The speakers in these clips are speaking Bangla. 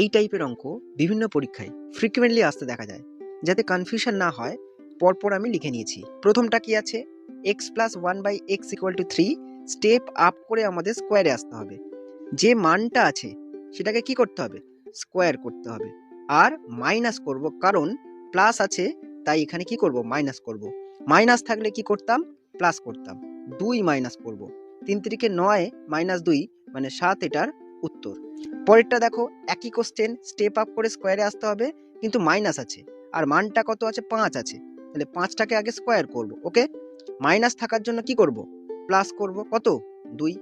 এই টাইপের অঙ্ক বিভিন্ন পরীক্ষায় ফ্রিকুয়েন্টলি আসতে দেখা যায়। যাতে কনফিউশন না হয়, পরপর আমি লিখে নিয়েছি। প্রথমটা কি আছে? X plus one by x equal to three, step up করে আমাদের স্কোয়ারে আসতে হবে। যে মানটা আছে সেটাকে কি করতে হবে? স্কোয়ার করতে হবে। আর মাইনাস করব, কারণ প্লাস আছে, তাই এখানে কি করব? মাইনাস করব। মাইনাস থাকলে কি করতাম? প্লাস করতাম। 2 মাইনাস করব। 3 তিরিকে 9 মাইনাস 2 মানে 7, এটার উত্তর। পরেরটা দেখো, একই কোশ্চেন, স্টেপ আপ করে স্কোয়ারে আসতে হবে, কিন্তু মাইনাস আছে আর মানটা কত আছে? 5 আছে। তাহলে 5টাকে আগে স্কোয়ার করব। ওকে, মাইনাস থাকার জন্য কি করব? প্লাস করব। কত? 2।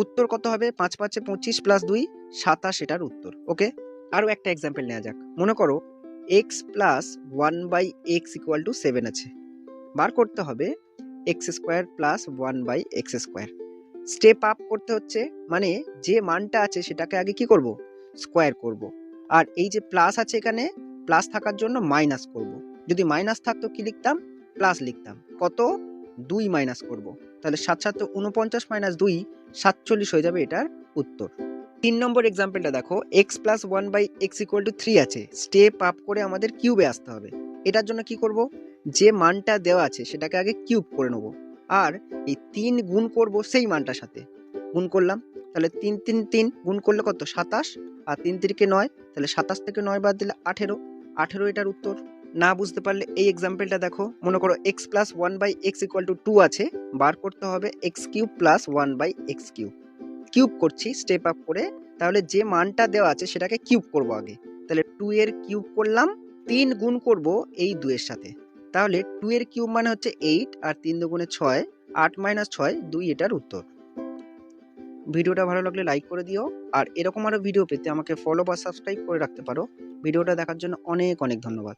উত্তর কত হবে? 5 5 25 প্লাস 2 27, এটার উত্তর। ওকে, আরো একটা এক্সাম্পল নেওয়া যাক। মনে করো x plus one by x equal to 7 আছে। বার করতে হবে x square plus one by x square. Step up করতে হচ্ছে, মানে যে মানটা আছে সেটাকে আগে কি করব? স্কোয়ার করব। আর এই যে প্লাস আছে, এখানে প্লাস থাকার জন্য মাইনাস করব। যদি মাইনাস থাকতো কি লিখতাম? প্লাস লিখতাম। কত? 2 মাইনাস করব। তাহলে 7 7 49 মাইনাস 2 47 হয়ে যাবে এটার উত্তর। 3 নম্বর এক্সাম্পলটা দেখো, x plus one by x equal to 3 আছে। স্টেপ আপ করে আমাদের কিউবে আসতে হবে। এটার জন্য কি করব? যে মানটা দেওয়া আছে সেটাকে আগে কিউব করে নেব। আর এই 3 গুণ করব সেই মানটার সাথে। গুণ করলাম, তাহলে 3 3 3 গুণ করলে কত? 27। আর 3 তিরিকে 9, তাহলে 27 থেকে 9 বাদ দিলে 18। 18 এটার উত্তর। না বুঝতে পারলে এই এক্সাম্পলটা দেখো। মনে করো x plus one by x equal to 2 আছে। বার করতে হবে x cube plus one by x cube. Cube করছি স্টেপ আপ করে, তাহলে যে মানটা দেওয়া আছে সেটাকে কিউব করব আগে। তাহলে 2 এর কিউব করলাম, 3 গুণ করব এই 2 এর সাথে। তাহলে 2 এর কিউব মানে হচ্ছে 8, আর 3 দুগুণে 6, 8 মাইনাস 6 2, এটার উত্তর। ভিডিওটা ভালো লাগলে লাইক করে দিও, আর এরকম আরো ভিডিও পেতে আমাকে ফলো বা সাবস্ক্রাইব করে রাখতে পারো। ভিডিওটা দেখার জন্য অনেক অনেক ধন্যবাদ।